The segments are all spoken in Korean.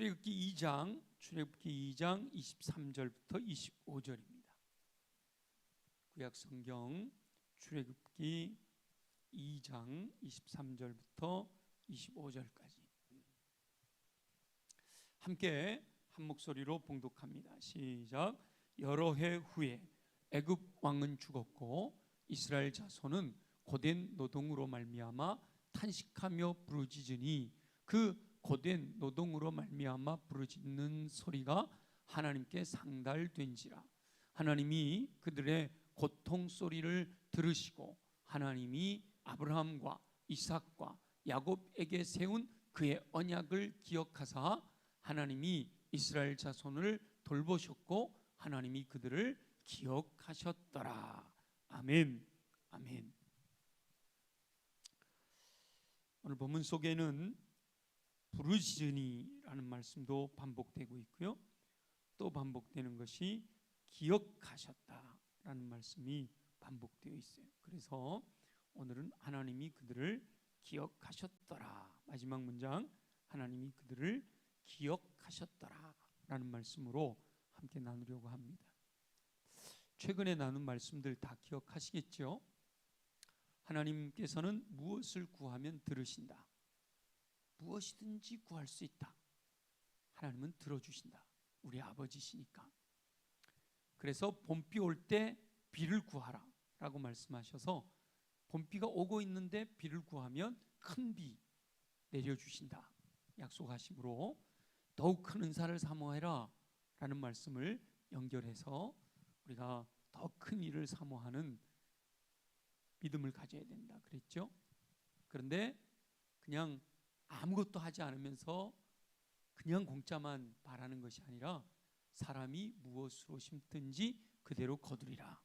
출애굽기 2장 23절부터 25절입니다. 구약 성경 출애굽기 2장 23절부터 25절까지 함께 한 목소리로 봉독합니다. 시작. 여러 해 후에 애굽 왕은 죽었고 이스라엘 자손은 고된 노동으로 말미암아 탄식하며 부르짖으니 그 고된 노동으로 말미암아 부르짖는 소리가 하나님께 상달된지라. 하나님이 그들의 고통 소리를 들으시고 하나님이 아브라함과 이삭과 야곱에게 세운 그의 언약을 기억하사 하나님이 이스라엘 자손을 돌보셨고 하나님이 그들을 기억하셨더라. 아멘. 아멘. 오늘 본문 속에는 부르짖으니라는 말씀도 반복되고 있고요. 또 반복되는 것이 기억하셨다라는 말씀이 반복되어 있어요. 그래서 오늘은 하나님이 그들을 기억하셨더라. 마지막 문장 하나님이 그들을 기억하셨더라라는 말씀으로 함께 나누려고 합니다. 최근에 나눈 말씀들 다 기억하시겠죠? 하나님께서는 무엇을 구하면 들으신다. 무엇이든지 구할 수 있다. 하나님은 들어주신다. 우리 아버지시니까. 그래서 봄비 올 때 비를 구하라 라고 말씀하셔서 봄비가 오고 있는데 비를 구하면 큰 비 내려주신다 약속하심으로 더욱 큰 은사를 사모해라 라는 말씀을 연결해서 우리가 더 큰 일을 사모하는 믿음을 가져야 된다 그랬죠. 그런데 그냥 아무것도 하지 않으면서 그냥 공짜만 바라는 것이 아니라 사람이 무엇으로 심든지 그대로 거두리라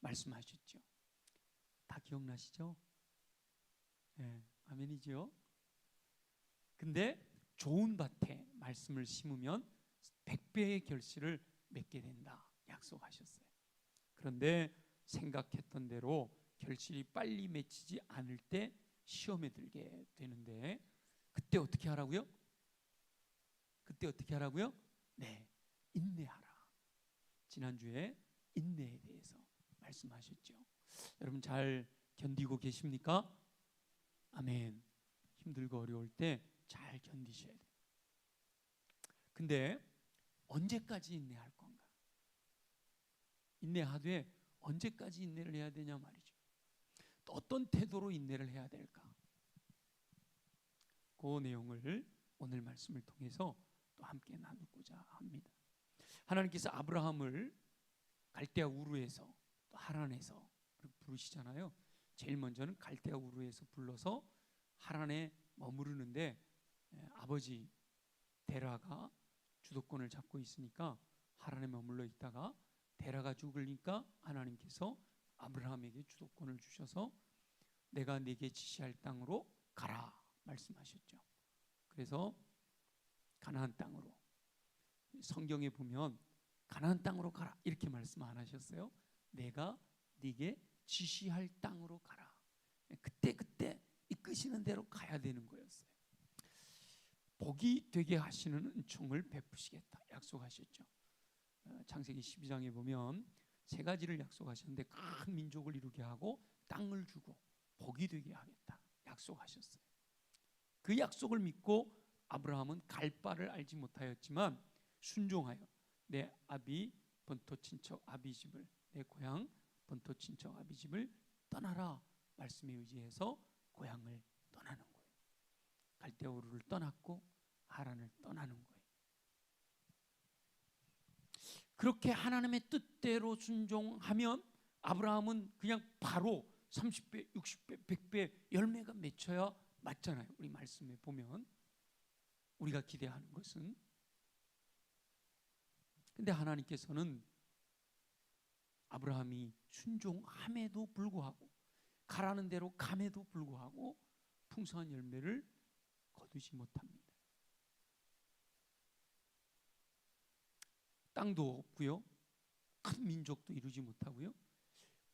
말씀하셨죠. 다 기억나시죠? 네, 아멘이죠. 근데 좋은 밭에 말씀을 심으면 100배의 결실을 맺게 된다 약속하셨어요. 그런데 생각했던 대로 결실이 빨리 맺히지 않을 때 시험에 들게 되는데 그때 어떻게 하라고요? 그때 어떻게 하라고요? 네, 인내하라. 지난주에 인내에 대해서 말씀하셨죠. 여러분 잘 견디고 계십니까? 아멘. 힘들고 어려울 때 잘 견디셔야 돼요. 근데 언제까지 인내할 건가? 인내하되 언제까지 인내를 해야 되냐 말이죠. 또 어떤 태도로 인내를 해야 될까? 그 내용을 오늘 말씀을 통해서 또 함께 나누고자 합니다. 하나님께서 아브라함을 갈대아 우르에서 또 하란에서 부르시잖아요. 제일 먼저는 갈대아 우르에서 불러서 하란에 머무르는데 아버지 데라가 주도권을 잡고 있으니까 하란에 머물러 있다가 데라가 죽으니까 하나님께서 아브라함에게 주도권을 주셔서 내가 네게 지시할 땅으로 가라 말씀하셨죠. 그래서 가나안 땅으로, 성경에 보면 가나안 땅으로 가라 이렇게 말씀 안 하셨어요. 내가 네게 지시할 땅으로 가라. 그때 이끄시는 대로 가야 되는 거였어요. 복이 되게 하시는 은총을 베푸시겠다 약속하셨죠. 창세기 12장에 보면 세 가지를 약속하셨는데 큰 민족을 이루게 하고 땅을 주고 복이 되게 하겠다 약속하셨어요. 그 약속을 믿고 아브라함은 갈 바를 알지 못하였지만 순종하여 내 아비 본토 친척 아비 집을, 내 고향 본토 친척 아비 집을 떠나라 말씀에 의지해서 고향을 떠나는 거예요. 갈대아 우르를 떠났고 하란을 떠나는 거예요. 그렇게 하나님의 뜻대로 순종하면 아브라함은 그냥 바로 30배, 60배, 100배 열매가 맺혀야 맞잖아요. 우리 말씀에 보면 우리가 기대하는 것은. 근데 하나님께서는 아브라함이 순종함에도 불구하고 가라는 대로 감에도 불구하고 풍성한 열매를 거두지 못합니다. 땅도 없고요. 큰 민족도 이루지 못하고요.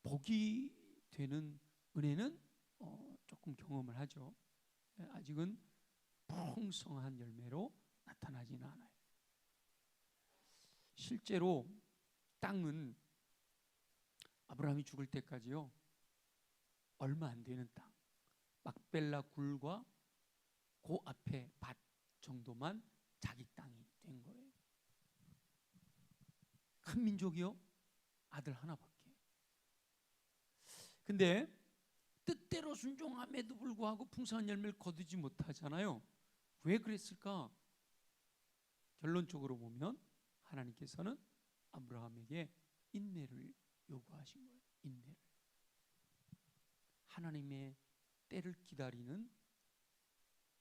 복이 되는 은혜는 조금 경험을 하죠. 아직은 풍성한 열매로 나타나지는 실제로 땅은 아브라함이 죽을 때까지요 얼마 안 되는 땅, 막벨라 굴과 그 앞에 밭 정도만 자기 땅이 된 거예요. 큰 민족이요, 아들 하나밖에. 근데 뜻대로 순종함에도 불구하고 풍성한 열매를 거두지 못하잖아요. 왜 그랬을까? 결론적으로 보면 하나님께서는 아브라함에게 인내를 요구하신 거예요. 인내를. 하나님의 때를 기다리는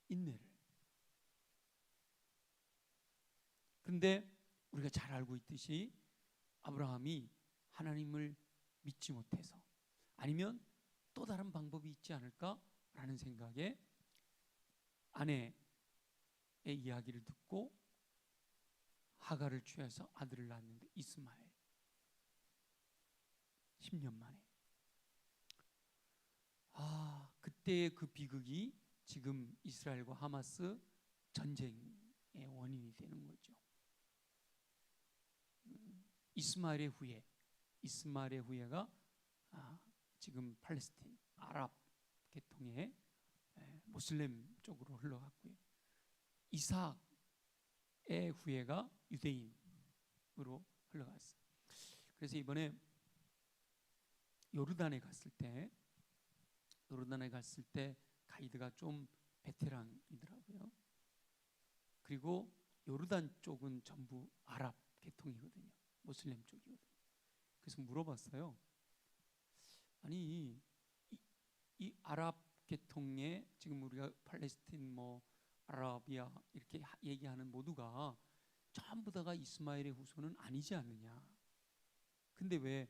인내를. 그런데 우리가 잘 알고 있듯이 아브라함이 하나님을 믿지 못해서, 아니면 또 다른 방법이 있지 않을까라는 생각에 아내의 이야기를 듣고 하갈을 취해서 아들을 낳았는데 이스마엘. 10년 만에. 그때의 그 비극이 지금 이스라엘과 하마스 전쟁의 원인이 되는 거죠. 이스마엘의 후예가 지금 팔레스틴 아랍 계통의 모슬렘 쪽으로 흘러갔고요. 이삭의 후예가 유대인으로 흘러갔어요. 그래서 이번에 요르단에 갔을 때 가이드가 좀 베테랑이더라고요. 그리고 요르단 쪽은 전부 아랍 계통이거든요. 모슬렘 쪽이거든요. 그래서 물어봤어요. 아니 이 아랍 계통의 지금 우리가 팔레스틴 아라비아 이렇게 얘기하는 모두가 전부 다가 이스마엘의 후손은 아니지 않느냐. 근데 왜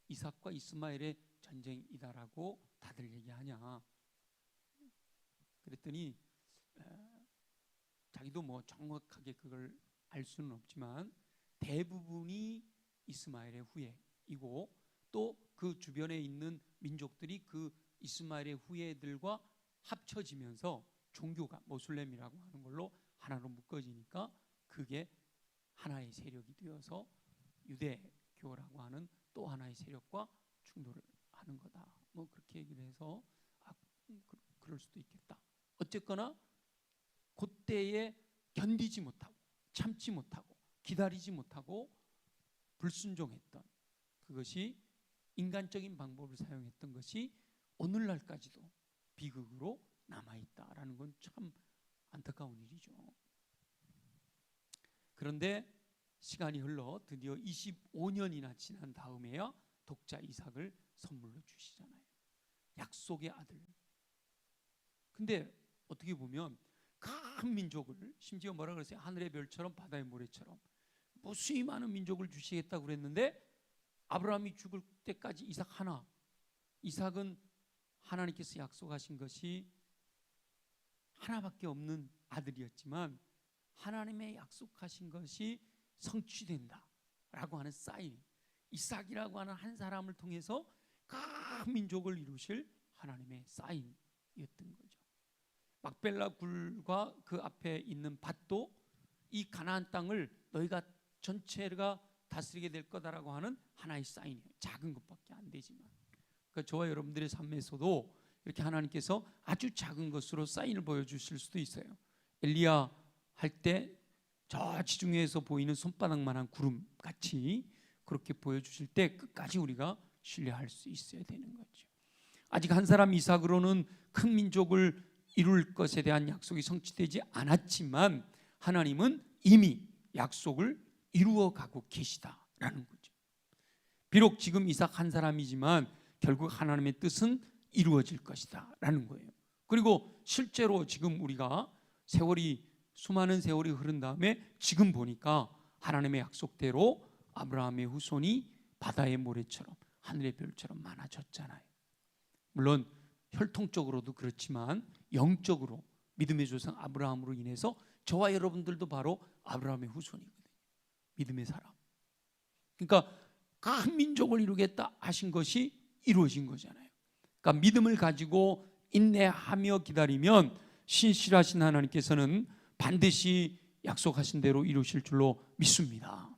이삭과 이스마엘의 전쟁이다라고 다들 얘기하냐. 그랬더니 자기도 정확하게 그걸 알 수는 없지만 대부분이 이스마엘의 후예이고 또 그 주변에 있는 민족들이 그 이스마엘의 후예들과 합쳐지면서 종교가 모슬렘이라고 하는 걸로 하나로 묶어지니까 그게 하나의 세력이 되어서 유대교라고 하는 또 하나의 세력과 충돌을 하는 거다. 그렇게 얘기를 해서 그럴 수도 있겠다. 어쨌거나 그때에 견디지 못하고 참지 못하고 기다리지 못하고 불순종했던 그것이 인간적인 방법을 사용했던 것이 오늘날까지도 비극으로 남아있다라는 건 참 안타까운 일이죠. 그런데 시간이 흘러 드디어 25년이나 지난 다음에야 독자 이삭을 선물로 주시잖아요. 약속의 아들. 근데 어떻게 보면 큰 민족을, 심지어 뭐라 그랬어요? 하늘의 별처럼 바다의 모래처럼 수히 많은 민족을 주시겠다고 그랬는데 아브라함이 죽을 때까지 이삭 하나. 이삭은 하나님께서 약속하신 것이 하나밖에 없는 아들이었지만 하나님의 약속하신 것이 성취된다라고 하는 사인, 이삭이라고 하는 한 사람을 통해서 큰 민족을 이루실 하나님의 사인이었던 거죠. 막벨라 굴과 그 앞에 있는 밭도 이 가나안 땅을 너희가 전체가 다스리게 될 거다라고 하는 하나의 사인이에요. 작은 것밖에 안 되지만. 그러니까 저와 여러분들의 삶에서도 이렇게 하나님께서 아주 작은 것으로 사인을 보여주실 수도 있어요. 엘리야 할 때 저 지중해에서 보이는 손바닥만한 구름 같이 그렇게 보여주실 때 끝까지 우리가 신뢰할 수 있어야 되는 거죠. 아직 한 사람 이삭으로는 큰 민족을 이룰 것에 대한 약속이 성취되지 않았지만 하나님은 이미 약속을 이루어가고 계시다라는 거죠. 비록 지금 이삭 한 사람이지만 결국 하나님의 뜻은 이루어질 것이다 라는 거예요. 그리고 실제로 지금 우리가 수많은 세월이 흐른 다음에 지금 보니까 하나님의 약속대로 아브라함의 후손이 바다의 모래처럼 하늘의 별처럼 많아졌잖아요. 물론 혈통적으로도 그렇지만 영적으로 믿음의 조상 아브라함으로 인해서 저와 여러분들도 바로 아브라함의 후손이거든요. 믿음의 사람. 그러니까 큰 민족을 이루겠다 하신 것이 이루어진 거잖아요. 그러니까 믿음을 가지고 인내하며 기다리면 신실하신 하나님께서는 반드시 약속하신 대로 이루실 줄로 믿습니다.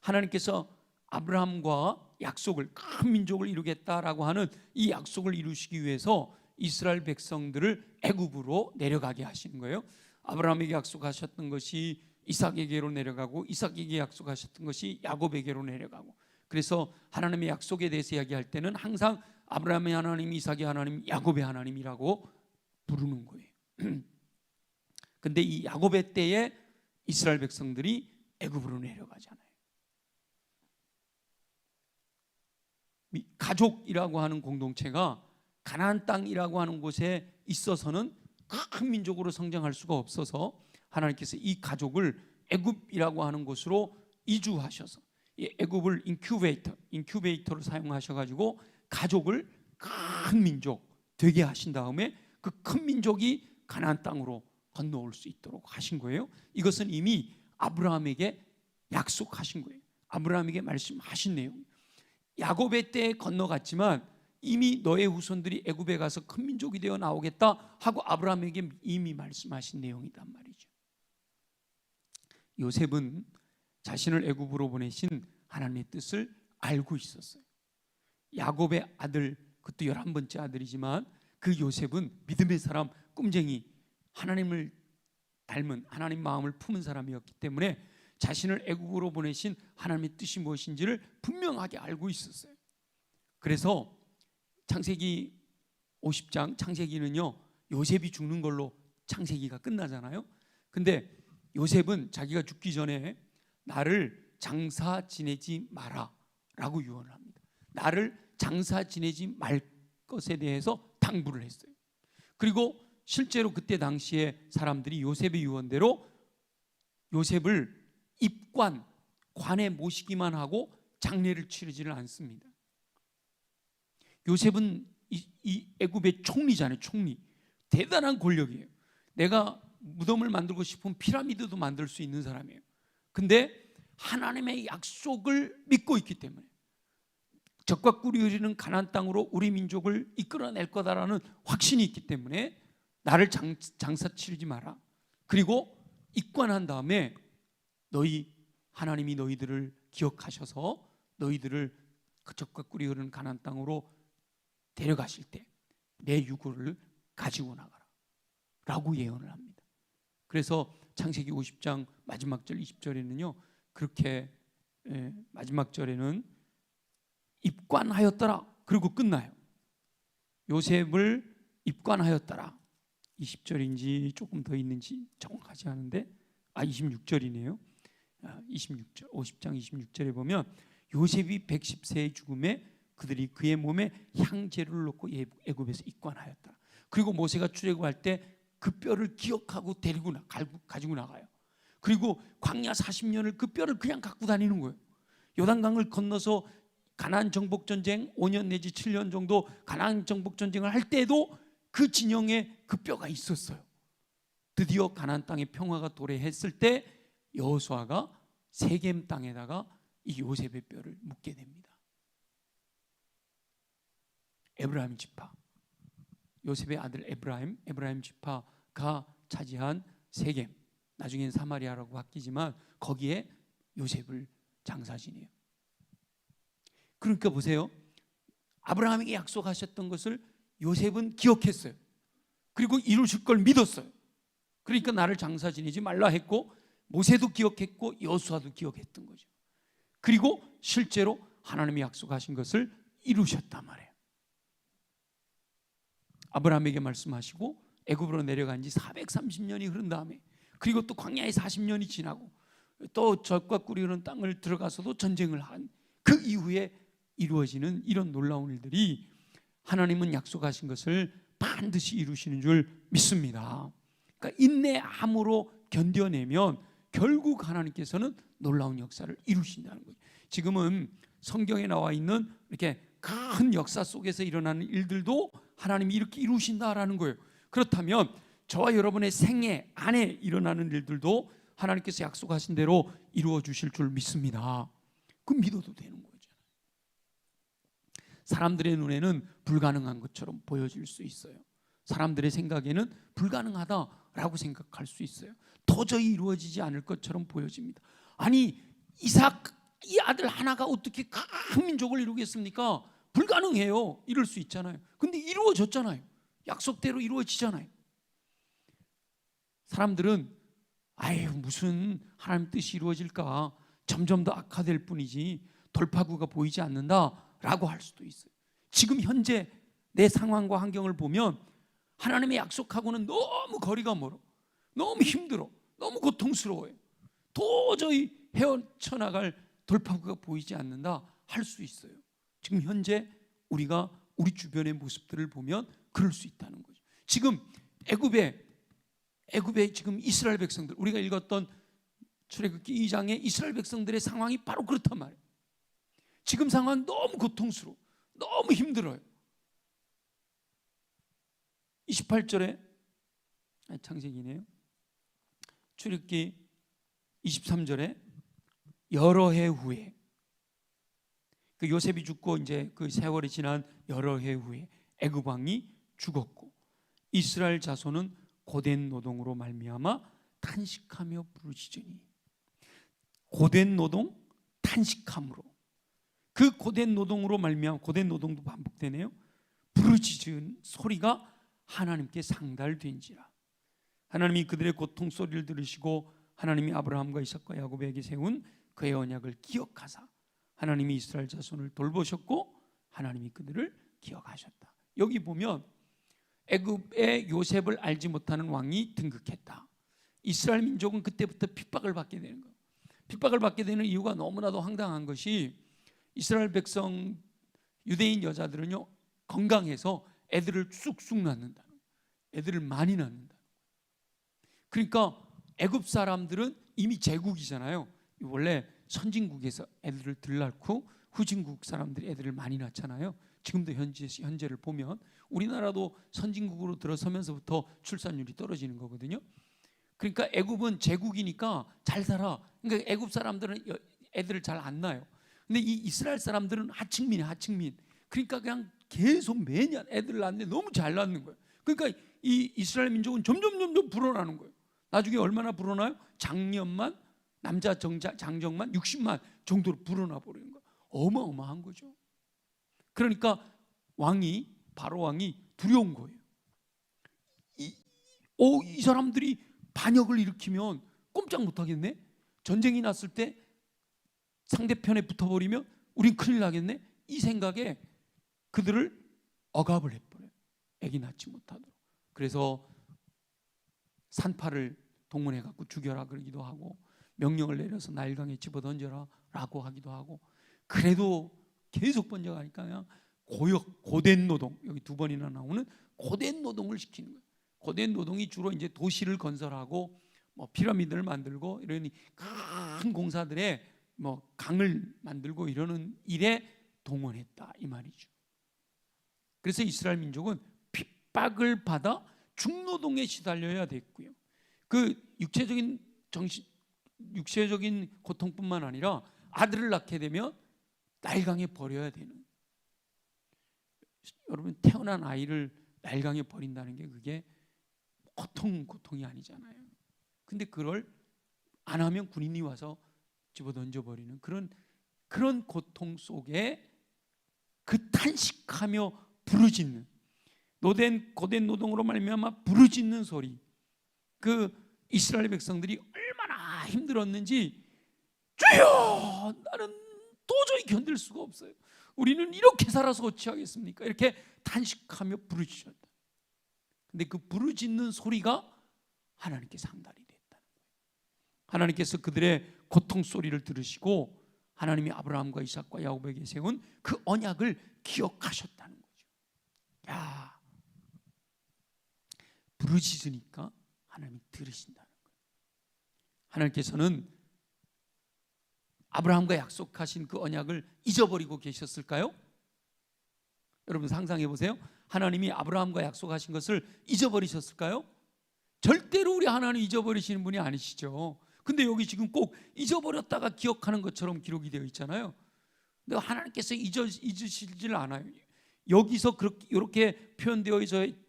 하나님께서 아브라함과 약속을, 큰 민족을 이루겠다라고 하는 이 약속을 이루시기 위해서 이스라엘 백성들을 애굽으로 내려가게 하시는 거예요. 아브라함에게 약속하셨던 것이 이삭에게로 내려가고, 이삭에게 약속하셨던 것이 야곱에게로 내려가고, 그래서 하나님의 약속에 대해서 이야기할 때는 항상 아브라함의 하나님, 이삭의 하나님, 야곱의 하나님이라고 부르는 거예요. 근데 이 야곱의 때에 이스라엘 백성들이 애굽으로 내려가잖아요. 가족이라고 하는 공동체가 가나안 땅이라고 하는 곳에 있어서는 큰 민족으로 성장할 수가 없어서 하나님께서 이 가족을 애굽이라고 하는 곳으로 이주하셔서 애굽을 인큐베이터로 사용하셔가지고 가족을 큰 민족 되게 하신 다음에 그 큰 민족이 가나안 땅으로 건너올 수 있도록 하신 거예요. 이것은 이미 아브라함에게 약속하신 거예요. 아브라함에게 말씀하신 내용. 야곱의 때에 건너갔지만 이미 너의 후손들이 애굽에 가서 큰 민족이 되어 나오겠다 하고 아브라함에게 이미 말씀하신 내용이란 말이죠. 요셉은 자신을 애굽으로 보내신 하나님의 뜻을 알고 있었어요. 야곱의 아들, 그것도 11번째 아들이지만 그 요셉은 믿음의 사람, 꿈쟁이, 하나님을 닮은, 하나님 마음을 품은 사람이었기 때문에 자신을 애국으로 보내신 하나님의 뜻이 무엇인지를 분명하게 알고 있었어요. 그래서 창세기 50장, 창세기는요 요셉이 죽는 걸로 창세기가 끝나잖아요. 근데 요셉은 자기가 죽기 전에 나를 장사 지내지 마라 라고 유언을 합니다. 나를 장사 지내지 말 것에 대해서 당부를 했어요. 그리고 실제로 그때 당시에 사람들이 요셉의 유언대로 요셉을 관에 모시기만 하고 장례를 치르지를 않습니다. 요셉은 이 애굽의 총리잖아요. 총리. 대단한 권력이에요. 내가 무덤을 만들고 싶으면 피라미드도 만들 수 있는 사람이에요. 근데 하나님의 약속을 믿고 있기 때문에 적과 꿀이 흐르는 가나안 땅으로 우리 민족을 이끌어낼 거다라는 확신이 있기 때문에 나를 장사 치르지 마라. 그리고 입관한 다음에 하나님이 너희들을 기억하셔서 너희들을 그 적과 꿀이 흐르는 가나안 땅으로 데려가실 때 내 유고를 가지고 나가라 라고 예언을 합니다. 그래서 창세기 50장 마지막 절 20절에는요 그렇게 마지막 절에는 입관하였더라 그리고 끝나요. 요셉을 입관하였더라. 20절인지 조금 더 있는지 정확하지 않은데 26절이네요. 26절 50장 26절에 보면 요셉이 110세의 죽음에 그들이 그의 몸에 향재료를 넣고 애굽에서 입관하였다. 그리고 모세가 출애굽할 때 그 뼈를 기억하고 가지고 나가요. 그리고 광야 40년을 그 뼈를 그냥 갖고 다니는 거예요. 요단강을 건너서 가나안 정복 전쟁 5년 내지 7년 정도 가나안 정복 전쟁을 할 때도 그 진영에 그 뼈가 있었어요. 드디어 가나안 땅에 평화가 도래했을 때 여호수아가 세겜 땅에다가 이 요셉의 뼈를 묻게 됩니다. 에브라임 지파, 요셉의 아들 에브라임 지파가 차지한 세겜, 나중엔 사마리아라고 바뀌지만 거기에 요셉을 장사 지내요. 그러니까 보세요. 아브라함에게 약속하셨던 것을 요셉은 기억했어요. 그리고 이루실 걸 믿었어요. 그러니까 나를 장사 지내지 말라 했고 모세도 기억했고 여호수아도 기억했던 거죠. 그리고 실제로 하나님이 약속하신 것을 이루셨단 말이에요. 아브라함에게 말씀하시고 애굽으로 내려간 지 430년이 흐른 다음에 그리고 또 광야에 40년이 지나고 또 젖과 꿀이 흐르는 땅을 들어가서도 전쟁을 한 그 이후에 이루어지는 이런 놀라운 일들이 하나님은 약속하신 것을 반드시 이루시는 줄 믿습니다. 그러니까 인내함으로 견뎌내면 결국 하나님께서는 놀라운 역사를 이루신다는 거예요. 지금은 성경에 나와 있는 이렇게 큰 역사 속에서 일어나는 일들도 하나님이 이렇게 이루신다라는 거예요. 그렇다면 저와 여러분의 생애 안에 일어나는 일들도 하나님께서 약속하신 대로 이루어 주실 줄 믿습니다. 그 믿어도 되는 거죠. 사람들의 눈에는 불가능한 것처럼 보여질 수 있어요. 사람들의 생각에는 불가능하다라고 생각할 수 있어요. 도저히 이루어지지 않을 것처럼 보여집니다. 아니 이삭 이 아들 하나가 어떻게 큰 민족을 이루겠습니까? 불가능해요. 이럴 수 있잖아요. 근데 이루어졌잖아요. 약속대로 이루어지잖아요. 사람들은 아유 무슨 하나님 뜻이 이루어질까? 점점 더 악화될 뿐이지 돌파구가 보이지 않는다라고 할 수도 있어요. 지금 현재 내 상황과 환경을 보면 하나님의 약속하고는 너무 거리가 멀어. 너무 힘들어. 너무 고통스러워요. 도저히 헤쳐나갈 돌파구가 보이지 않는다 할 수 있어요. 지금 현재 우리가 우리 주변의 모습들을 보면 그럴 수 있다는 거죠. 지금 애굽의 지금 이스라엘 백성들, 우리가 읽었던 출애굽기 2장의 이스라엘 백성들의 상황이 바로 그렇단 말이에요. 지금 상황 너무 고통스러워, 너무 힘들어요. 28절에 창세기네요. 출애굽기 23절에 여러 해 후에, 그 요셉이 죽고 이제 그 세월이 지난 여러 해 후에 애굽 왕이 죽었고 이스라엘 자손은 고된 노동으로 말미암아 탄식하며 부르짖으니. 고된 노동, 탄식함으로, 그 고된 노동으로 말미암아, 고된 노동도 반복되네요. 부르짖은 소리가 하나님께 상달된지라. 하나님이 그들의 고통 소리를 들으시고 하나님이 아브라함과 이삭과 야곱에게 세운 그의 언약을 기억하사 하나님이 이스라엘 자손을 돌보셨고 하나님이 그들을 기억하셨다. 여기 보면 애굽의 요셉을 알지 못하는 왕이 등극했다. 이스라엘 민족은 그때부터 핍박을 받게 되는 거예요. 핍박을 받게 되는 이유가 너무나도 황당한 것이, 이스라엘 백성 유대인 여자들은요 건강해서 애들을 쑥쑥 낳는다. 애들을 많이 낳는다. 그러니까 애굽 사람들은 이미 제국이잖아요. 원래 선진국에서 애들을 덜 낳고 후진국 사람들이 애들을 많이 낳잖아요. 지금도 현재를 보면 우리나라도 선진국으로 들어서면서부터 출산율이 떨어지는 거거든요. 그러니까 애굽은 제국이니까 잘 살아. 그러니까 애굽 사람들은 애들을 잘 안 낳아요. 근데 이 이스라엘 사람들은 하층민이에요, 하층민. 그러니까 그냥 계속 매년 애들을 낳는데 너무 잘 낳는 거예요. 그러니까 이 이스라엘 민족은 점점 불어나는 거예요. 나중에 얼마나 불어나요? 장년만, 남자 장정만 60만 정도로 불어나 버리는 거예요. 어마어마한 거죠. 그러니까 바로 왕이 두려운 거예요. 이 사람들이 반역을 일으키면 꼼짝 못 하겠네. 전쟁이 났을 때 상대편에 붙어버리면 우린 큰일 나겠네. 이 생각에 그들을 억압을 해버려요. 애기 낳지 못하도록. 그래서 산파를 동원해갖고 죽여라 그러기도 하고, 명령을 내려서 나일강에 집어던져라 라고 하기도 하고, 그래도 계속 번져가니까 그냥 고된 노동, 여기 두 번이나 나오는 고된 노동을 시키는 거예요. 고된 노동이 주로 이제 도시를 건설하고 뭐 피라미드를 만들고 이런 큰 공사들에 뭐 강을 만들고 이러는 일에 동원했다 이 말이죠. 그래서 이스라엘 민족은 핍박을 받아 중노동에 시달려야 됐고요. 그 육체적인 고통뿐만 아니라 아들을 낳게 되면 나일강에 버려야 되는. 여러분, 태어난 아이를 나일강에 버린다는 게 그게 고통이 아니잖아요. 근데 그걸 안 하면 군인이 와서 집어 던져버리는 그런 고통 속에 그 탄식하며 부르짖는, 고된 노동으로 말미암아 부르짖는 소리, 그 이스라엘 백성들이 얼마나 힘들었는지, 주여 나는 도저히 견딜 수가 없어요. 우리는 이렇게 살아서 어찌하겠습니까? 이렇게 탄식하며 부르짖었다. 근데 그 부르짖는 소리가 하나님께 상달이 됐다는 거예요. 하나님께서 그들의 고통 소리를 들으시고 하나님이 아브라함과 이삭과 야곱에게 세운 그 언약을 기억하셨다는 거죠. 야, 부르짖으니까 하나님이 들으신다는 거예요. 하나님께서는 아브라함과 약속하신 그 언약을 잊어버리고 계셨을까요? 여러분 상상해 보세요. 하나님이 아브라함과 약속하신 것을 잊어버리셨을까요? 절대로 우리 하나님 잊어버리시는 분이 아니시죠. 근데 여기 지금 꼭 잊어버렸다가 기억하는 것처럼 기록이 되어 있잖아요. 근데 하나님께서 잊으시질 않아요. 여기서 이렇게 표현되어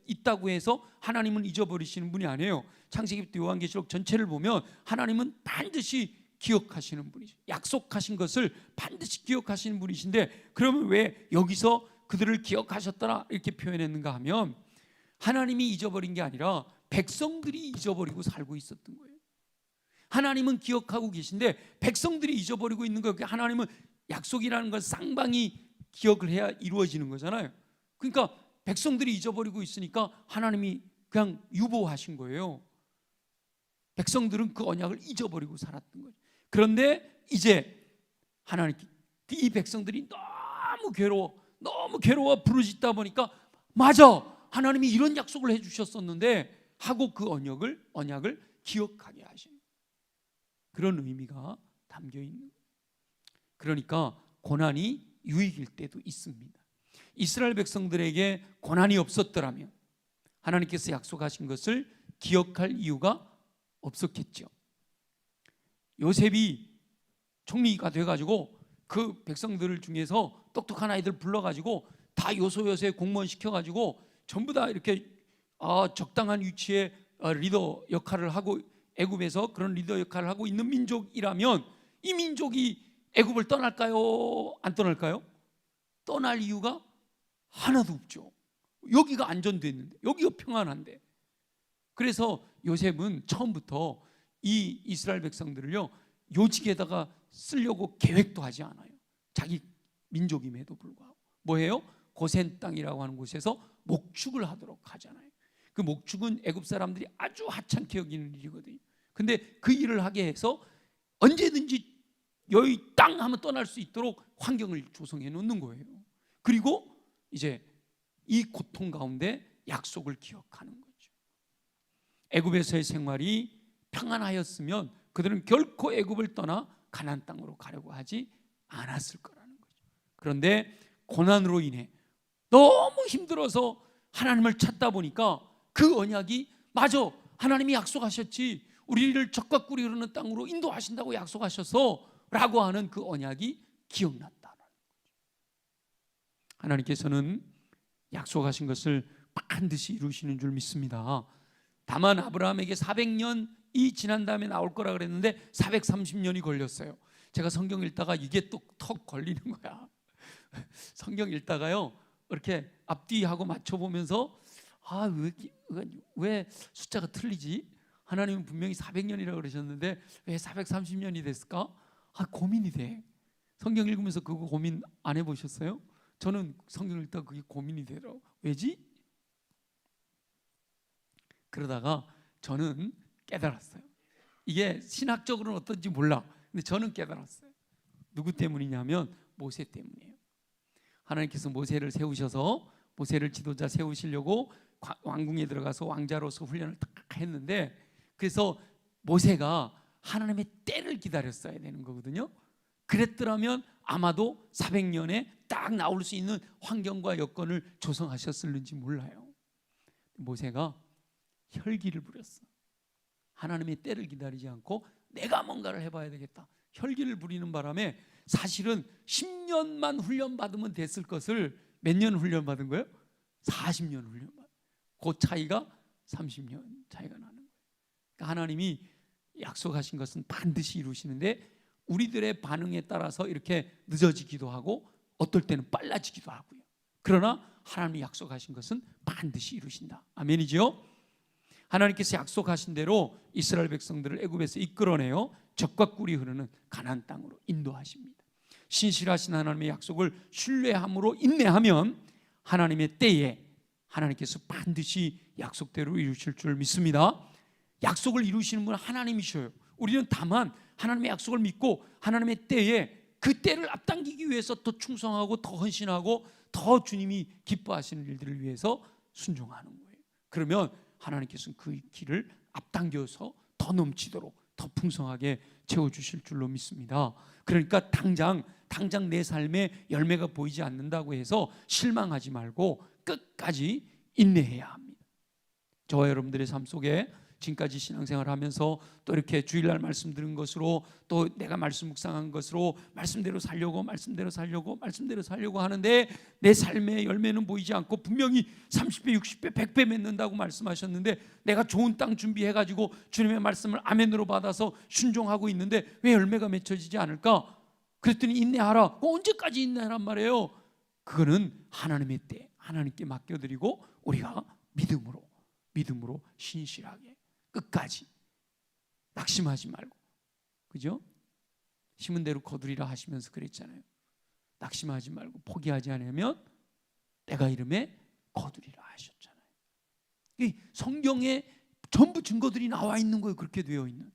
있다고 해서 하나님은 잊어버리시는 분이 아니에요. 창세기부터 요한계시록 전체를 보면 하나님은 반드시 기억하시는 분이죠. 약속하신 것을 반드시 기억하시는 분이신데, 그러면 왜 여기서 그들을 기억하셨더라 이렇게 표현했는가 하면, 하나님이 잊어버린 게 아니라 백성들이 잊어버리고 살고 있었던 거예요. 하나님은 기억하고 계신데 백성들이 잊어버리고 있는 거예요. 하나님은 약속이라는 건 쌍방이 기억을 해야 이루어지는 거잖아요. 그러니까 백성들이 잊어버리고 있으니까 하나님이 그냥 유보하신 거예요. 백성들은 그 언약을 잊어버리고 살았던 거죠. 그런데 이제 하나님, 이 백성들이 너무 괴로워 부르짖다 보니까, 맞아, 하나님이 이런 약속을 해주셨었는데 하고 그 언약을 기억하게 하시는 그런 의미가 담겨 있는 거예요. 그러니까 고난이 유익일 때도 있습니다. 이스라엘 백성들에게 고난이 없었더라면 하나님께서 약속하신 것을 기억할 이유가 없었겠죠. 요셉이 총리가 돼가지고 그 백성들 중에서 똑똑한 아이들 불러가지고 다 요소요소에 공무원 시켜가지고 전부 다 이렇게 적당한 위치에 리더 역할을 하고, 애굽에서 그런 리더 역할을 하고 있는 민족이라면 이 민족이 애굽을 떠날까요? 안 떠날까요? 떠날 이유가 하나도 없죠. 여기가 안전됐는데, 여기가 평안한데. 그래서 요셉은 처음부터 이 이스라엘 백성들을요 요직에다가 쓰려고 계획도 하지 않아요. 자기 민족임에도 불구하고 뭐해요? 고센 땅이라고 하는 곳에서 목축을 하도록 하잖아요. 그 목축은 애굽 사람들이 아주 하찮게 여기는 일이거든요. 근데 그 일을 하게 해서 언제든지 여기 땅 하면 떠날 수 있도록 환경을 조성해 놓는 거예요. 그리고 이제 이 고통 가운데 약속을 기억하는 거죠. 애굽에서의 생활이 평안하였으면 그들은 결코 애굽을 떠나 가나안 땅으로 가려고 하지 않았을 거라는 거죠. 그런데 고난으로 인해 너무 힘들어서 하나님을 찾다 보니까 그 언약이, 맞아, 하나님이 약속하셨지, 우리를 적과 꿀이 흐르는 땅으로 인도하신다고 약속하셔서 라고 하는 그 언약이 기억났다는 거죠. 하나님께서는 약속하신 것을 반드시 이루시는 줄 믿습니다. 다만 아브라함에게 400년이 지난 다음에 나올 거라 그랬는데 430년이 걸렸어요. 제가 성경 읽다가 이게 또 턱 걸리는 거야. 성경 읽다가요 이렇게 앞뒤하고 맞춰보면서 왜 숫자가 틀리지? 하나님은 분명히 400년이라고 그러셨는데 왜 430년이 됐을까? 고민이 돼. 성경 읽으면서 그거 고민 안 해보셨어요? 저는 성경 읽다가 그게 고민이 되더라고요. 왜지? 그러다가 저는 깨달았어요. 이게 신학적으로는 어떤지 몰라. 근데 저는 깨달았어요. 누구 때문이냐면 모세 때문이에요. 하나님께서 모세를 세우셔서 모세를 지도자 세우시려고 왕궁에 들어가서 왕자로서 훈련을 딱 했는데, 그래서 모세가 하나님의 때를 기다렸어야 되는 거거든요. 그랬더라면 아마도 400년에 딱 나올 수 있는 환경과 여건을 조성하셨을는지 몰라요. 모세가 혈기를 부렸어. 하나님의 때를 기다리지 않고 내가 뭔가를 해봐야 되겠다. 혈기를 부리는 바람에 사실은 10년만 훈련받으면 됐을 것을 몇 년 훈련받은 거예요? 40년 훈련받은. 그 차이가 30년 차이가 나는 거예요. 그러니까 하나님이 약속하신 것은 반드시 이루시는데 우리들의 반응에 따라서 이렇게 늦어지기도 하고 어떨 때는 빨라지기도 하고요. 그러나 하나님이 약속하신 것은 반드시 이루신다. 아멘이죠? 하나님께서 약속하신 대로 이스라엘 백성들을 애굽에서 이끌어내어 젖과 꿀이 흐르는 가나안 땅으로 인도하십니다. 신실하신 하나님의 약속을 신뢰함으로 인내하면 하나님의 때에 하나님께서 반드시 약속대로 이루실 줄 믿습니다. 약속을 이루시는 분은 하나님이셔요. 우리는 다만 하나님의 약속을 믿고 하나님의 때에 그 때를 앞당기기 위해서 더 충성하고 더 헌신하고 더 주님이 기뻐하시는 일들을 위해서 순종하는 거예요. 그러면 하나님께서는 그 길을 앞당겨서 더 넘치도록 더 풍성하게 채워주실 줄로 믿습니다. 그러니까 당장 내 삶에 열매가 보이지 않는다고 해서 실망하지 말고 끝까지 인내해야 합니다. 저와 여러분들의 삶 속에 지금까지 신앙생활 하면서 또 이렇게 주일날 말씀 들은 것으로 또 내가 말씀 묵상한 것으로 말씀대로 살려고 하는데 내 삶의 열매는 보이지 않고 분명히 30배, 60배, 100배 맺는다고 말씀하셨는데 내가 좋은 땅 준비해가지고 주님의 말씀을 아멘으로 받아서 순종하고 있는데 왜 열매가 맺혀지지 않을까? 그랬더니 인내하라. 언제까지 인내하란 말이에요? 그거는 하나님의 때 하나님께 맡겨드리고 우리가 믿음으로 신실하게 끝까지 낙심하지 말고, 그죠? 심은 대로 거두리라 하시면서 그랬잖아요. 낙심하지 말고 포기하지 않으면 내가 이름에 거두리라 하셨잖아요. 이 성경에 전부 증거들이 나와 있는 거예요. 그렇게 되어 있는.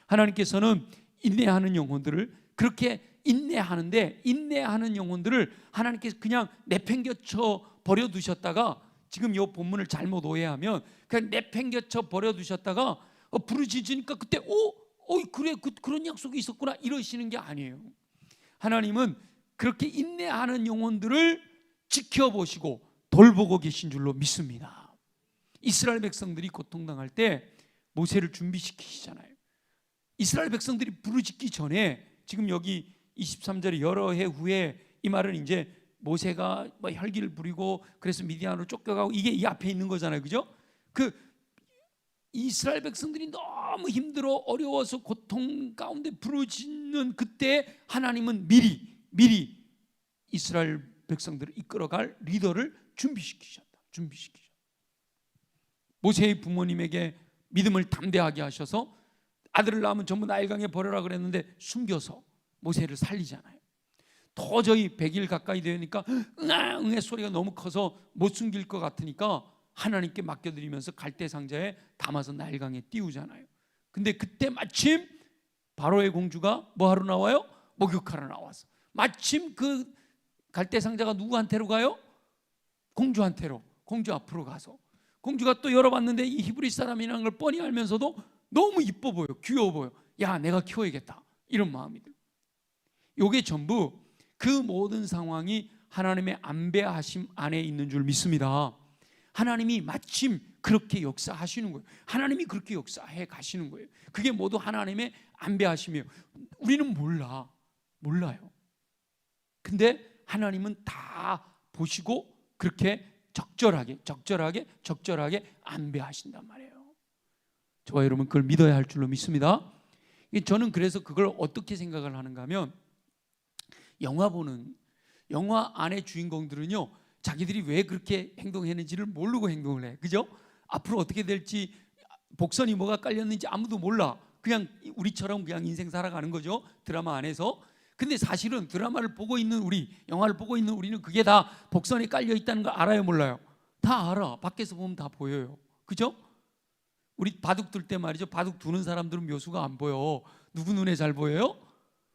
하나님께서는 인내하는 영혼들을 그렇게 인내하는데, 인내하는 영혼들을 하나님께서 그냥 내팽겨쳐 버려두셨다가, 지금 이 본문을 잘못 오해하면 그냥 내팽겨쳐 버려두셨다가 부르짖으니까 그때 그래 그런 약속이 있었구나 이러시는 게 아니에요. 하나님은 그렇게 인내하는 영혼들을 지켜보시고 돌보고 계신 줄로 믿습니다. 이스라엘 백성들이 고통당할 때 모세를 준비시키시잖아요. 이스라엘 백성들이 부르짖기 전에, 지금 여기 23절에 여러 해 후에 이 말은 이제 모세가 뭐 혈기를 부리고 그래서 미디안으로 쫓겨가고 이게 이 앞에 있는 거잖아요. 그죠? 그 이스라엘 백성들이 너무 힘들어 어려워서 고통 가운데 부르짖는 그때 하나님은 미리 이스라엘 백성들을 이끌어갈 리더를 준비시키셨다. 모세의 부모님에게 믿음을 담대하게 하셔서 아들을 낳으면 전부 나일강에 버려라 그랬는데 숨겨서 모세를 살리잖아요. 도저히 100일 가까이 되니까 응애 소리가 너무 커서 못 숨길 것 같으니까 하나님께 맡겨드리면서 갈대 상자에 담아서 나일강에 띄우잖아요. 근데 그때 마침 바로의 공주가 뭐하러 나와요? 목욕하러 나와서 마침 그 갈대 상자가 누구한테로 가요? 공주한테로. 공주 앞으로 가서 공주가 또 열어봤는데 이 히브리 사람이라는 걸 뻔히 알면서도 너무 이뻐 보여, 귀여워 보여. 야, 내가 키워야겠다, 이런 마음이 들어요. 이게 전부 그 모든 상황이 하나님의 안배하심 안에 있는 줄 믿습니다. 하나님이 마침 그렇게 역사하시는 거예요. 하나님이 그렇게 역사해 가시는 거예요. 그게 모두 하나님의 안배하심이에요. 우리는 몰라요. 근데 하나님은 다 보시고 그렇게 적절하게 안배하신단 말이에요. 저와 여러분 그걸 믿어야 할 줄로 믿습니다. 저는 그래서 그걸 어떻게 생각을 하는가 하면, 영화 안의 주인공들은요, 자기들이 왜 그렇게 행동했는지를 모르고 행동을 해. 그죠? 앞으로 어떻게 될지, 복선이 뭐가 깔렸는지 아무도 몰라. 그냥 우리처럼 그냥 인생 살아가는 거죠, 드라마 안에서. 근데 사실은 드라마를 보고 있는 영화를 보고 있는 우리는 그게 다 복선이 깔려 있다는 걸 알아요, 몰라요? 다 알아. 밖에서 보면 다 보여요. 그죠? 우리 바둑 둘 때 말이죠, 바둑 두는 사람들은 묘수가 안 보여. 누구 눈에 잘 보여요?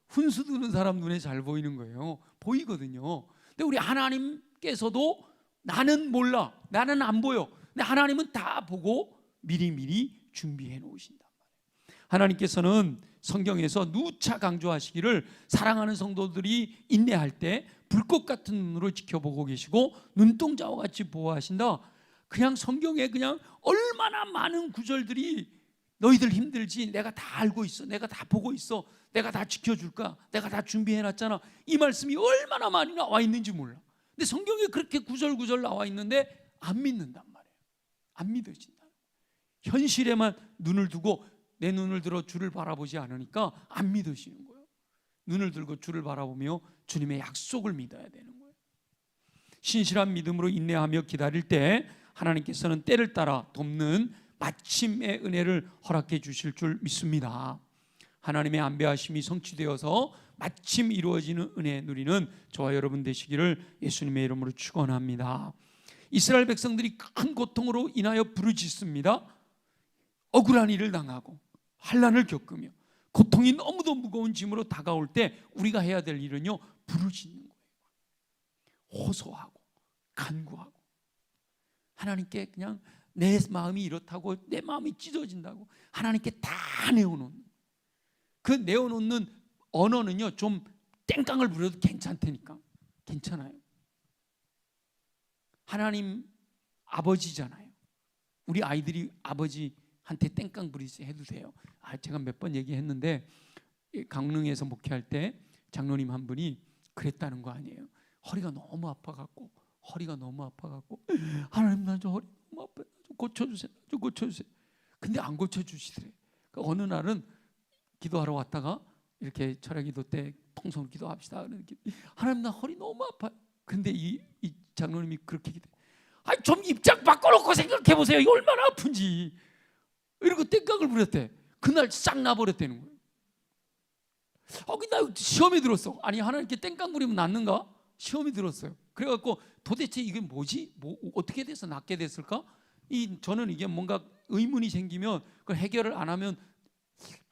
훈수 두는 사람 눈에 잘 보이는 거예요. 보이거든요. 근데 우리 하나님께서도 나는 몰라, 나는 안 보여. 근데 하나님은 다 보고 미리 준비해 놓으신단 말이에요. 하나님께서는 성경에서 누차 강조하시기를 사랑하는 성도들이 인내할 때 불꽃 같은 눈으로 지켜보고 계시고 눈동자와 같이 보호하신다. 그냥 성경에 그냥 얼마나 많은 구절들이 너희들 힘들지, 내가 다 알고 있어, 내가 다 보고 있어, 내가 다 지켜줄까, 내가 다 준비해놨잖아, 이 말씀이 얼마나 많이 나와 있는지 몰라. 근데 성경에 그렇게 구절구절 나와 있는데 안 믿는단 말이에요. 안 믿어진다. 현실에만 눈을 두고 내 눈을 들어 주를 바라보지 않으니까 안 믿으시는 거예요. 눈을 들고 주를 바라보며 주님의 약속을 믿어야 되는 거예요. 신실한 믿음으로 인내하며 기다릴 때 하나님께서는 때를 따라 돕는 마침의 은혜를 허락해 주실 줄 믿습니다. 하나님의 안배하심이 성취되어서 마침 이루어지는 은혜 누리는 저와 여러분 되시기를 예수님의 이름으로 축원합니다. 이스라엘 백성들이 큰 고통으로 인하여 부르짖습니다. 억울한 일을 당하고 환난을 겪으며 고통이 너무도 무거운 짐으로 다가올 때 우리가 해야 될 일은요, 부르짖는 거예요. 호소하고 간구하고 하나님께 그냥 내 마음이 이렇다고, 내 마음이 찢어진다고 하나님께 다 내어놓는, 그 내어놓는 언어는요 좀 땡깡을 부려도 괜찮다니까. 괜찮아요. 하나님 아버지잖아요. 우리 아이들이 아버지 한테 땡깡 부리지 해도 돼요. 제가 몇 번 얘기했는데 강릉에서 목회할 때 장로님 한 분이 그랬다는 거 아니에요. 허리가 너무 아파갖고 하나님 나 저 허리 너무 아파요. 좀 고쳐주세요. 근데 안 고쳐주시더래. 그러니까 어느 날은 기도하러 왔다가 이렇게 철야기도 때 통성으로 기도합시다. 하나님 나 허리 너무 아파요. 근데 이 장로님이 그렇게 기도해. 좀 입장 바꿔놓고 생각해보세요. 이거 얼마나 아픈지. 이러고 땡깡을 부렸대. 그날 싹 나버렸다는 거예요. 나 시험에 들었어. 아니 하나님께 땡깡 부리면 낫는가? 시험이 들었어요. 그래갖고 도대체 이게 뭐지? 어떻게 돼서 낫게 됐을까? 저는 이게 뭔가 의문이 생기면 그걸 해결을 안 하면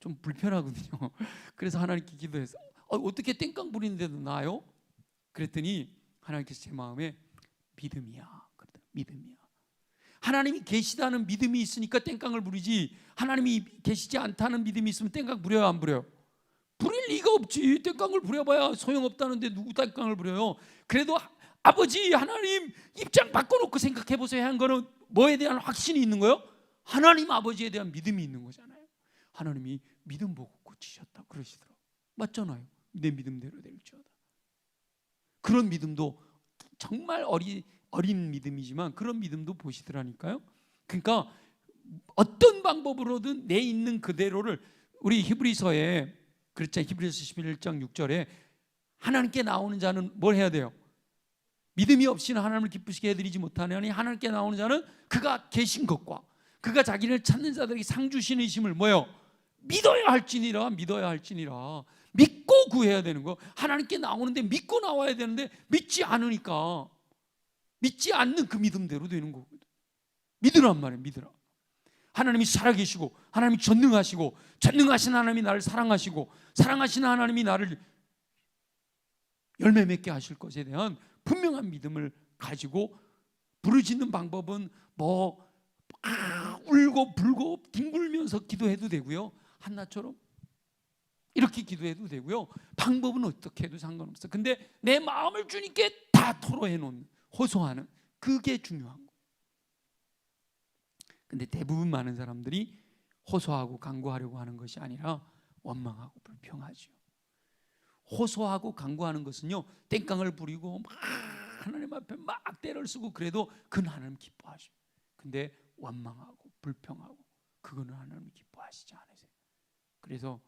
좀 불편하거든요. 그래서 하나님께 기도해서 어떻게 땡깡 부리는데도 나아요? 그랬더니 하나님께서 제 마음에 믿음이야. 믿음이야. 하나님이 계시다는 믿음이 있으니까 땡깡을 부리지, 하나님이 계시지 않다는 믿음이 있으면 땡깡 부려요, 안 부려요? 부릴 리가 없지. 땡깡을 부려봐야 소용없다는데 누구 땡깡을 부려요? 그래도 아버지 하나님 입장 바꿔놓고 생각해보세요 한 거는 뭐에 대한 확신이 있는 거예요? 하나님 아버지에 대한 믿음이 있는 거잖아요. 하나님이 믿음 보고 고치셨다 그러시더라고요. 맞잖아요. 내 믿음대로 될지어다. 그런 믿음도 정말 어린 믿음이지만 그런 믿음도 보시더라니까요. 그러니까 어떤 방법으로든 내 있는 그대로를, 우리 히브리서에 그렇잖아요. 히브리서 11장 6절에 하나님께 나오는 자는 뭘 해야 돼요? 믿음이 없이는 하나님을 기쁘시게 해드리지 못하느니 하나님께 나오는 자는 그가 계신 것과 그가 자기를 찾는 자들에게 상 주시는 이심을 뭐예요? 믿어야 할지니라. 믿고 구해야 되는 거. 하나님께 나오는데 믿고 나와야 되는데 믿지 않으니까, 믿지 않는 그 믿음대로 되는 거거든. 믿으란 말이에요. 믿으라. 하나님이 살아계시고 하나님이 전능하시고 전능하신 하나님이 나를 사랑하시고 사랑하시는 하나님이 나를 열매 맺게 하실 것에 대한 분명한 믿음을 가지고 부르짖는 방법은 울고 불고 뒹굴면서 기도해도 되고요, 한나처럼 이렇게 기도해도 되고요, 방법은 어떻게 해도 상관없어. 근데 내 마음을 주님께 다 토로해 놓는, 호소하는, 그게 중요한 거예요. 근데 대부분 많은 사람들이 호소하고 간구하려고 하는 것이 아니라 원망하고 불평하죠. 호소하고 간구하는 것은요, 땡깡을 부리고 막 하나님 앞에 막 때를 쓰고 그래도 그건 하나님 기뻐하죠. 근데 원망하고 불평하고 그거는 하나님 기뻐하시지 않으세요. 그래서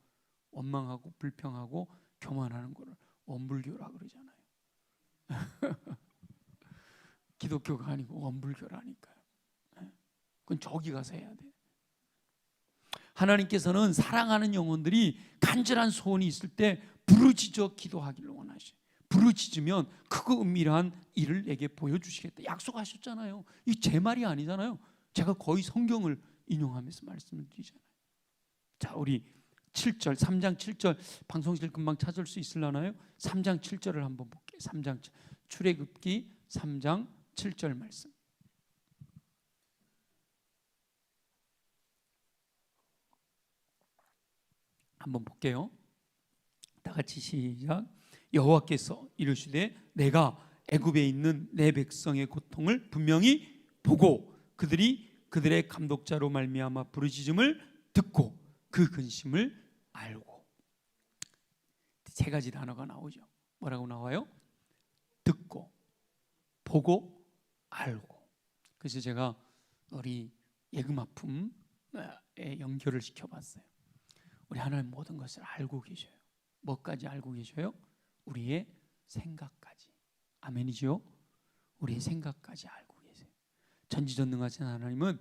원망하고 불평하고 교만하는 거를 원불교라 그러잖아요. 기독교가 아니고 원불교라니까요. 그건 저기 가서 해야 돼요. 하나님께서는 사랑하는 영혼들이 간절한 소원이 있을 때 부르짖어 기도하기를 원하셔요. 부르짖으면 크고 은밀한 일을 내게 보여주시겠다 약속하셨잖아요. 이 제 말이 아니잖아요. 제가 거의 성경을 인용하면서 말씀을 드리잖아요. 자, 우리 7절, 3장 7절 방송실 금방 찾을 수 있으려나요? 3장 7절을 한번 볼게요. 3장 출애굽기 3장 7절 말씀. 한번 볼게요. 다 같이 시작. 여호와께서 이르시되 내가 애굽에 있는 내 백성의 고통을 분명히 보고 그들의 감독자로 말미암아 부르짖음을 듣고 그 근심을 알고. 세 가지 단어가 나오죠. 뭐라고 나와요? 듣고, 보고, 알고. 그래서 제가 우리 예금아픔에 연결을 시켜봤어요. 우리 하나님 모든 것을 알고 계셔요. 뭐까지 알고 계셔요? 우리의 생각까지. 아멘이죠? 우리의 생각까지 알고 계세요. 전지전능하신 하나님은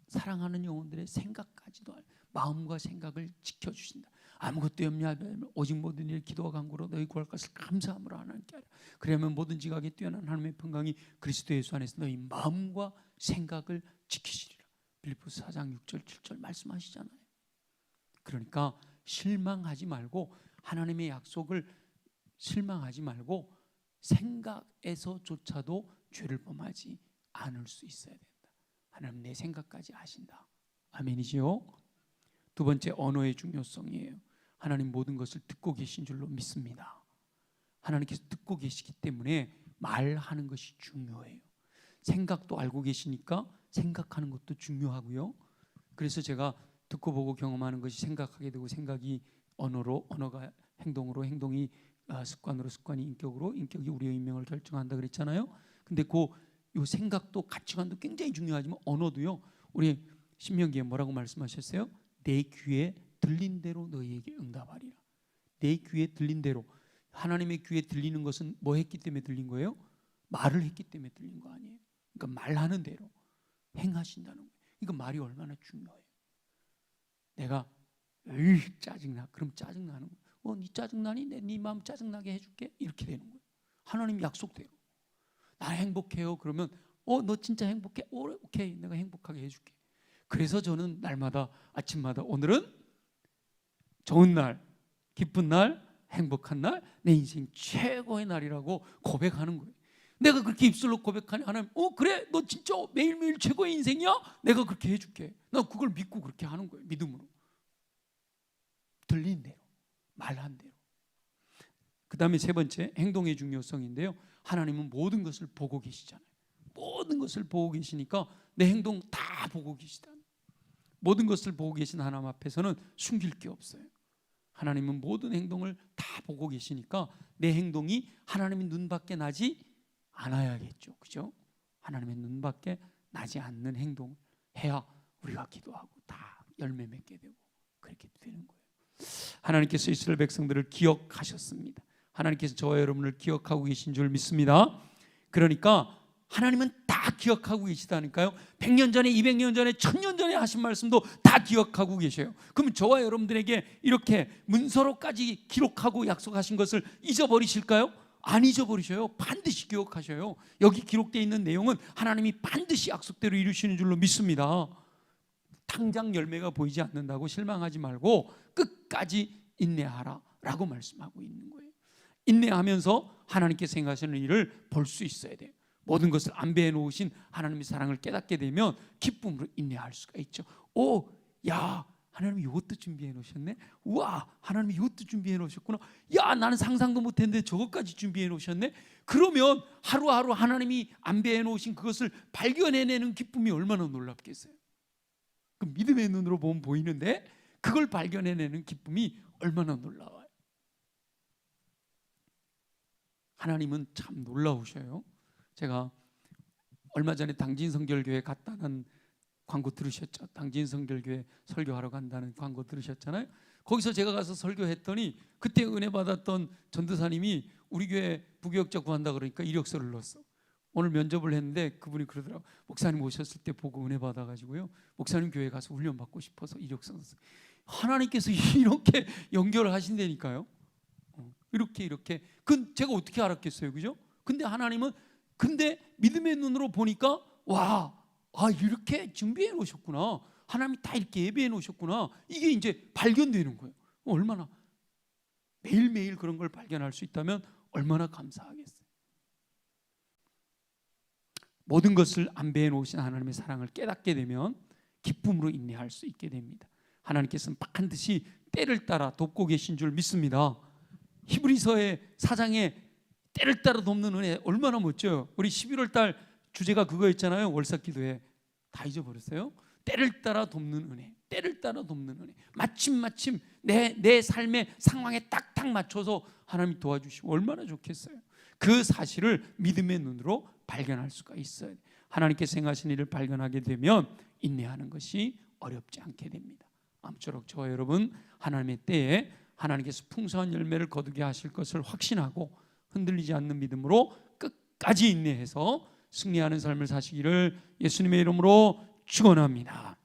사랑하는 영혼들의 생각까지도 마음과 생각을 지켜주신다. 아무것도 염려하지 말며 오직 모든 일 기도와 간구로 너희 구할 것을 감사함으로 하나님께 하라. 그러면 모든 지각에 뛰어난 하나님의 평강이 그리스도 예수 안에서 너희 마음과 생각을 지키시리라. 빌립보서 4장 6절 7절 말씀하시잖아요. 그러니까 실망하지 말고, 하나님의 약속을 실망하지 말고 생각에서조차도 죄를 범하지 않을 수 있어야 된다. 하나님 내 생각까지 아신다. 아멘이지요? 두 번째, 언어의 중요성이에요. 하나님 모든 것을 듣고 계신 줄로 믿습니다. 하나님께서 듣고 계시기 때문에 말하는 것이 중요해요. 생각도 알고 계시니까 생각하는 것도 중요하고요, 그래서 제가 듣고 보고 경험하는 것이 생각하게 되고, 생각이 언어로, 언어가 행동으로, 행동이 습관으로, 습관이 인격으로, 인격이 우리의 운명을 결정한다 그랬잖아요. 근데 요 생각도 가치관도 굉장히 중요하지만 언어도요. 우리 신명기에 뭐라고 말씀하셨어요? 내 귀에 들린 대로 너희에게 응답하리라. 내 귀에 들린 대로. 하나님의 귀에 들리는 것은 뭐 했기 때문에 들린 거예요? 말을 했기 때문에 들린 거 아니에요. 그러니까 말하는 대로 행하신다는 거예요. 그러니까 말이 얼마나 중요해요. 내가 짜증나. 그럼 짜증나는 거예요. 네 짜증나니? 네 마음 짜증나게 해줄게. 이렇게 되는 거예요. 하나님 약속대로. 나 행복해요. 그러면 너 진짜 행복해? 오케이, 내가 행복하게 해줄게. 그래서 저는 날마다 아침마다 오늘은 좋은 날, 기쁜 날, 행복한 날, 내 인생 최고의 날이라고 고백하는 거예요. 내가 그렇게 입술로 고백하니 하나님 그래? 너 진짜 매일매일 최고의 인생이야? 내가 그렇게 해줄게. 나 그걸 믿고 그렇게 하는 거예요. 믿음으로. 들린 대로, 말한 대로. 그 다음에 세 번째, 행동의 중요성인데요. 하나님은 모든 것을 보고 계시잖아요. 모든 것을 보고 계시니까 내 행동 다 보고 계시다. 모든 것을 보고 계신 하나님 앞에서는 숨길 게 없어요. 하나님은 모든 행동을 다 보고 계시니까 내 행동이 하나님의 눈밖에 나지 않아야겠죠. 그죠? 하나님의 눈밖에 나지 않는 행동을 해야 우리가 기도하고 다 열매 맺게 되고 그렇게 되는 거예요. 하나님께서 이스라엘 백성들을 기억하셨습니다. 하나님께서 저와 여러분을 기억하고 계신 줄 믿습니다. 그러니까 하나님은 다 기억하고 계시다니까요. 100년 전에, 200년 전에, 1000년 전에 하신 말씀도 다 기억하고 계셔요. 그럼 저와 여러분들에게 이렇게 문서로까지 기록하고 약속하신 것을 잊어버리실까요? 안 잊어버리셔요. 반드시 기억하셔요. 여기 기록되어 있는 내용은 하나님이 반드시 약속대로 이루시는 줄로 믿습니다. 당장 열매가 보이지 않는다고 실망하지 말고 끝까지 인내하라 라고 말씀하고 있는 거예요. 인내하면서 하나님께서 행하시는 일을 볼 수 있어야 돼요. 모든 것을 안배해 놓으신 하나님의 사랑을 깨닫게 되면 기쁨으로 인내할 수가 있죠. 야, 하나님이 이것도 준비해 놓으셨네. 우와, 하나님이 이것도 준비해 놓으셨구나. 야, 나는 상상도 못했는데 저것까지 준비해 놓으셨네. 그러면 하루하루 하나님이 안배해 놓으신 그것을 발견해내는 기쁨이 얼마나 놀랍겠어요. 그 믿음의 눈으로 보면 보이는데 그걸 발견해내는 기쁨이 얼마나 놀라워요. 하나님은 참 놀라우셔요. 제가 얼마 전에 당진성결교회 갔다는 광고 들으셨죠? 당진성결교회 설교하러 간다는 광고 들으셨잖아요. 거기서 제가 가서 설교했더니 그때 은혜 받았던 전도사님이 우리 교회 부교역자 구한다 그러니까 이력서를 넣었어. 오늘 면접을 했는데 그분이 그러더라고요. 목사님 오셨을 때 보고 은혜 받아가지고요, 목사님 교회 가서 훈련 받고 싶어서 이력서 넣었어요. 하나님께서 이렇게 연결을 하신다니까요. 이렇게 그건 제가 어떻게 알았겠어요, 그죠? 근데 하나님은 믿음의 눈으로 보니까 이렇게 준비해 놓으셨구나. 하나님이 다 이렇게 예배해 놓으셨구나. 이게 이제 발견되는 거예요. 얼마나 매일매일 그런 걸 발견할 수 있다면 얼마나 감사하겠어요. 모든 것을 안배해 놓으신 하나님의 사랑을 깨닫게 되면 기쁨으로 인내할 수 있게 됩니다. 하나님께서는 반드시 때를 따라 돕고 계신 줄 믿습니다. 히브리서의 4장에 때를 따라 돕는 은혜 얼마나 멋져요. 우리 11월 달 주제가 그거였잖아요. 월삭기도회. 다 잊어버렸어요. 때를 따라 돕는 은혜, 때를 따라 돕는 은혜. 마침 내 삶의 상황에 딱딱 맞춰서 하나님이 도와주시고 얼마나 좋겠어요. 그 사실을 믿음의 눈으로 발견할 수가 있어요. 하나님께서 행하신 일을 발견하게 되면 인내하는 것이 어렵지 않게 됩니다. 아무쪼록 저와 여러분 하나님의 때에 하나님께서 풍성한 열매를 거두게 하실 것을 확신하고 흔들리지 않는 믿음으로 끝까지 인내해서 승리하는 삶을 사시기를 예수님의 이름으로 축원합니다.